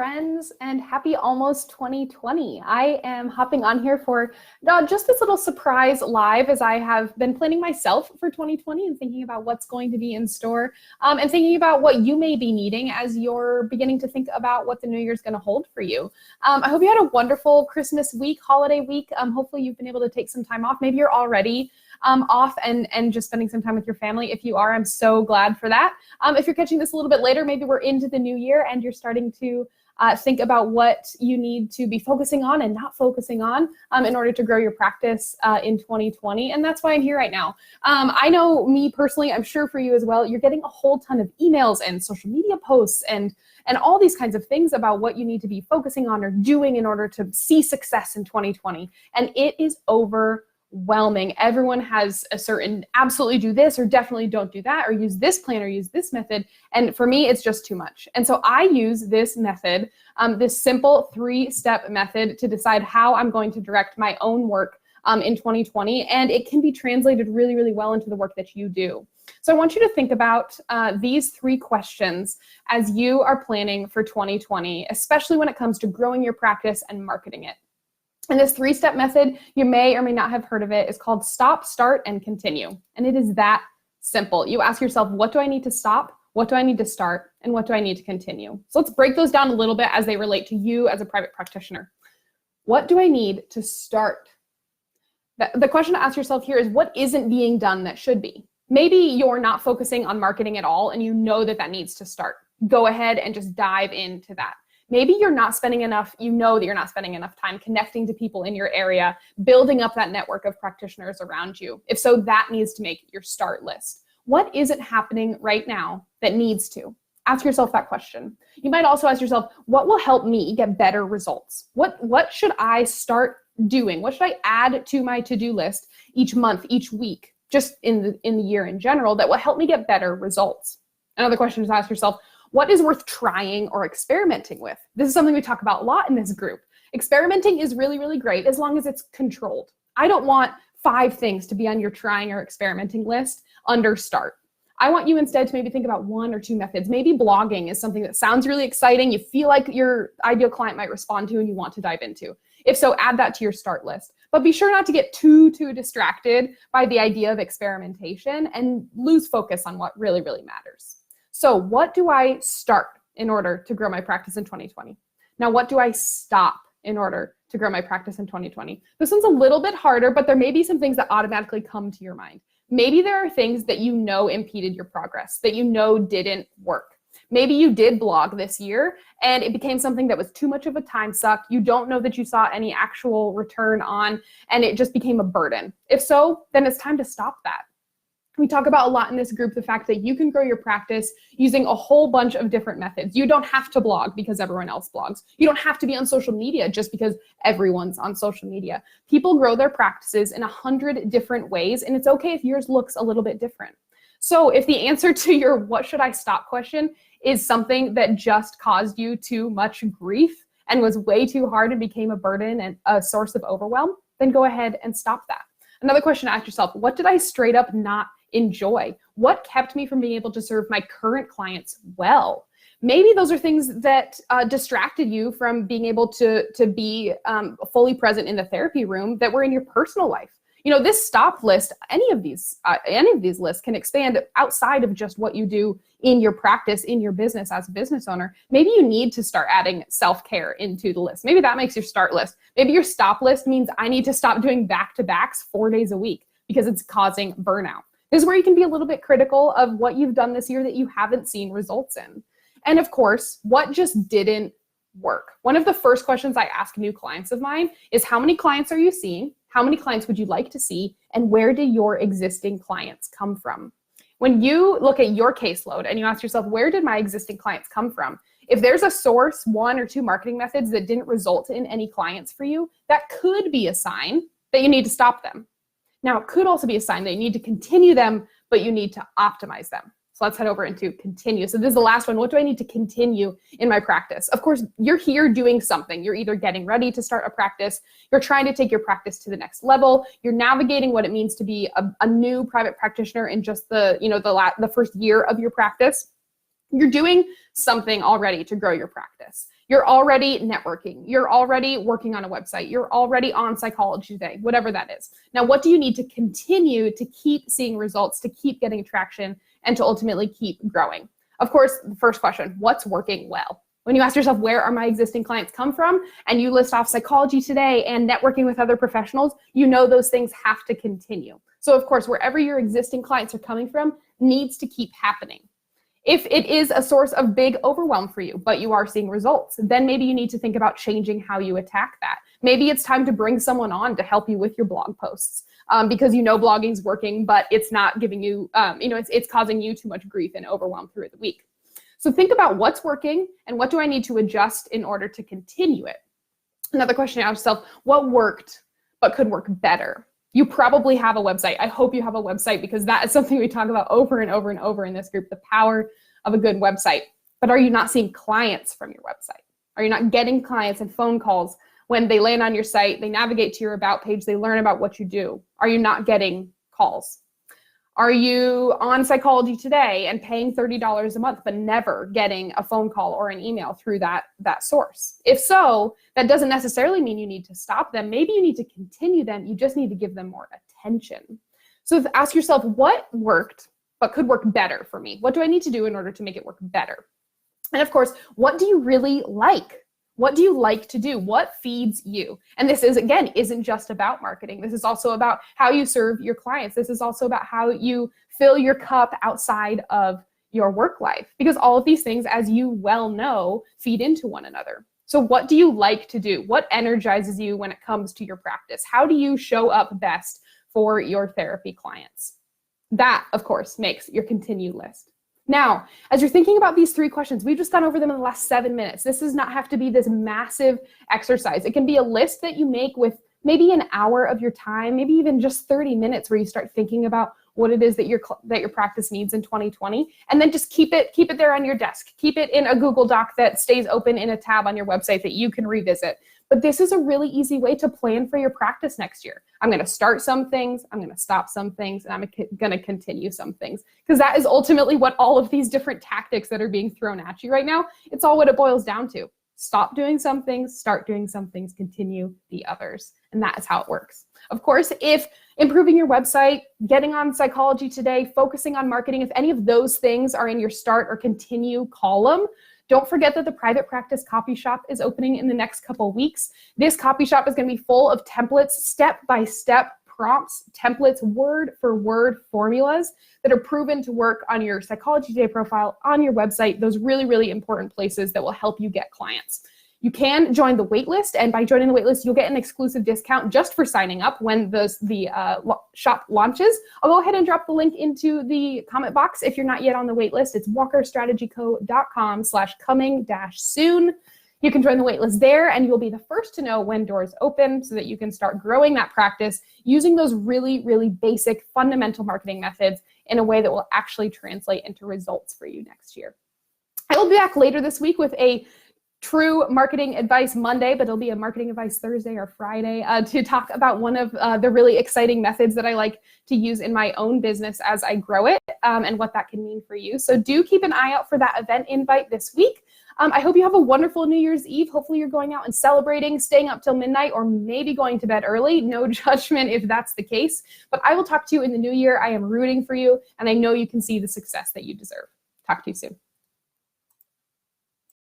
friends, and happy almost 2020. I am hopping on here for just this little surprise live as I have been planning myself for 2020 and thinking about what's going to be in store and thinking about what you may be needing as you're beginning to think about what the new year's going to hold for you. I hope you had a wonderful Christmas week, holiday week. Hopefully you've been able to take some time off. Maybe you're already off and just spending some time with your family. If you are, I'm so glad for that. If you're catching this a little bit later, maybe we're into the new year and you're starting to think about what you need to be focusing on and not focusing on in order to grow your practice in 2020. And that's why I'm here right now. I know me personally, I'm sure for you as well, you're getting a whole ton of emails and social media posts and all these kinds of things about what you need to be focusing on or doing in order to see success in 2020. And it is overwhelming. Everyone has a certain absolutely do this or definitely don't do that or use this plan or use this method. And for me, it's just too much. And so I use this method, this simple 3-step method to decide how I'm going to direct my own work in 2020. And it can be translated really, really well into the work that you do. So I want you to think about these 3 questions as you are planning for 2020, especially when it comes to growing your practice and marketing it. And this 3-step method, you may or may not have heard of it, is called stop, start, and continue. And it is that simple. You ask yourself, what do I need to stop? What do I need to start? And what do I need to continue? So let's break those down a little bit as they relate to you as a private practitioner. What do I need to start? The question to ask yourself here is, what isn't being done that should be? Maybe you're not focusing on marketing at all and you know that that needs to start. Go ahead and just dive into that. Maybe you're not spending enough, you know that you're not spending enough time connecting to people in your area, building up that network of practitioners around you. If so, that needs to make your start list. What isn't happening right now that needs to? Ask yourself that question. You might also ask yourself, what will help me get better results? What should I start doing? What should I add to my to-do list each month, each week, just in the year in general, that will help me get better results? Another question is to ask yourself, what is worth trying or experimenting with? This is something we talk about a lot in this group. Experimenting is really, really great as long as it's controlled. I don't want 5 things to be on your trying or experimenting list under start. I want you instead to maybe think about 1 or 2 methods. Maybe blogging is something that sounds really exciting, you feel like your ideal client might respond to and you want to dive into. If so, add that to your start list. But be sure not to get too distracted by the idea of experimentation and lose focus on what really, really matters. So what do I start in order to grow my practice in 2020? Now, what do I stop in order to grow my practice in 2020? This one's a little bit harder, but there may be some things that automatically come to your mind. Maybe there are things that you know impeded your progress, that you know didn't work. Maybe you did blog this year and it became something that was too much of a time suck. You don't know that you saw any actual return on, and it just became a burden. If so, then it's time to stop that. We talk about a lot in this group the fact that you can grow your practice using a whole bunch of different methods. You don't have to blog because everyone else blogs. You don't have to be on social media just because everyone's on social media. People grow their practices in 100 different ways, and it's okay if yours looks a little bit different. So if the answer to your what should I stop question is something that just caused you too much grief and was way too hard and became a burden and a source of overwhelm, then go ahead and stop that. Another question to ask yourself, what did I straight up not enjoy? What kept me from being able to serve my current clients well? Maybe those are things that distracted you from being able to be fully present in the therapy room that were in your personal life. You know, this stop list, any of these lists can expand outside of just what you do in your practice, in your business as a business owner. Maybe you need to start adding self-care into the list. Maybe that makes your start list. Maybe your stop list means I need to stop doing back-to-backs 4 days a week because it's causing burnout. This is where you can be a little bit critical of what you've done this year that you haven't seen results in. And of course, what just didn't work? One of the first questions I ask new clients of mine is, how many clients are you seeing? How many clients would you like to see? And where do your existing clients come from? When you look at your caseload and you ask yourself, where did my existing clients come from? If there's a source, 1 or 2 marketing methods that didn't result in any clients for you, that could be a sign that you need to stop them. Now, it could also be a sign that you need to continue them, but you need to optimize them. So let's head over into continue. So this is the last one. What do I need to continue in my practice? Of course, you're here doing something. You're either getting ready to start a practice, you're trying to take your practice to the next level, you're navigating what it means to be a new private practitioner in just the first year of your practice. You're doing something already to grow your practice. You're already networking. You're already working on a website. You're already on Psychology Today, whatever that is. Now, what do you need to continue to keep seeing results, to keep getting traction, and to ultimately keep growing? Of course, the first question, what's working well? When you ask yourself, where are my existing clients come from? And you list off Psychology Today and networking with other professionals, you know those things have to continue. So of course, wherever your existing clients are coming from needs to keep happening. If it is a source of big overwhelm for you, but you are seeing results, then maybe you need to think about changing how you attack that. Maybe it's time to bring someone on to help you with your blog posts because you know blogging's working, but it's not giving you, it's causing you too much grief and overwhelm through the week. So think about what's working and what do I need to adjust in order to continue it. Another question to ask yourself, what worked but could work better? You probably have a website. I hope you have a website because that is something we talk about over and over and over in this group, the power of a good website. But are you not seeing clients from your website? Are you not getting clients and phone calls when they land on your site, they navigate to your about page, they learn about what you do? Are you not getting calls? Are you on Psychology Today and paying $30 a month, but never getting a phone call or an email through that source? If so, that doesn't necessarily mean you need to stop them. Maybe you need to continue them. You just need to give them more attention. So ask yourself, what worked, but could work better for me? What do I need to do in order to make it work better? And of course, what do you really like? What do you like to do? What feeds you? And this is, again, isn't just about marketing. This is also about how you serve your clients. This is also about how you fill your cup outside of your work life, because all of these things, as you well know, feed into one another. So what do you like to do? What energizes you when it comes to your practice? How do you show up best for your therapy clients? That, of course, makes your continue list. Now, as you're thinking about these 3 questions, we've just gone over them in the last 7 minutes. This does not have to be this massive exercise. It can be a list that you make with maybe an hour of your time, maybe even just 30 minutes where you start thinking about what it is that your practice needs in 2020, and then just keep it there on your desk. Keep it in a Google Doc that stays open in a tab on your website that you can revisit. But this is a really easy way to plan for your practice next year. I'm going to start some things, I'm going to stop some things, and I'm going to continue some things. Because that is ultimately what all of these different tactics that are being thrown at you right now, it's all what it boils down to. Stop doing some things, start doing some things, continue the others. And that is how it works. Of course, if improving your website, getting on Psychology Today, focusing on marketing, if any of those things are in your start or continue column, don't forget that the private practice copy shop is opening in the next couple weeks. This copy shop is going to be full of templates, step-by-step prompts, templates, word-for-word formulas that are proven to work on your Psychology Today profile, on your website, those really, really important places that will help you get clients. You can join the waitlist, and by joining the waitlist, you'll get an exclusive discount just for signing up when the shop launches. I'll go ahead and drop the link into the comment box if you're not yet on the waitlist. It's walkerstrategyco.com/coming-soon. You can join the waitlist there, and you'll be the first to know when doors open so that you can start growing that practice using those really, really basic fundamental marketing methods in a way that will actually translate into results for you next year. I will be back later this week with a true marketing advice Monday, but it'll be a marketing advice Thursday or Friday to talk about one of the really exciting methods that I like to use in my own business as I grow it and what that can mean for you. So do keep an eye out for that event invite this week. I hope you have a wonderful New Year's Eve. Hopefully you're going out and celebrating, staying up till midnight, or maybe going to bed early. No judgment if that's the case. But I will talk to you in the new year. I am rooting for you, and I know you can see the success that you deserve. Talk to you soon.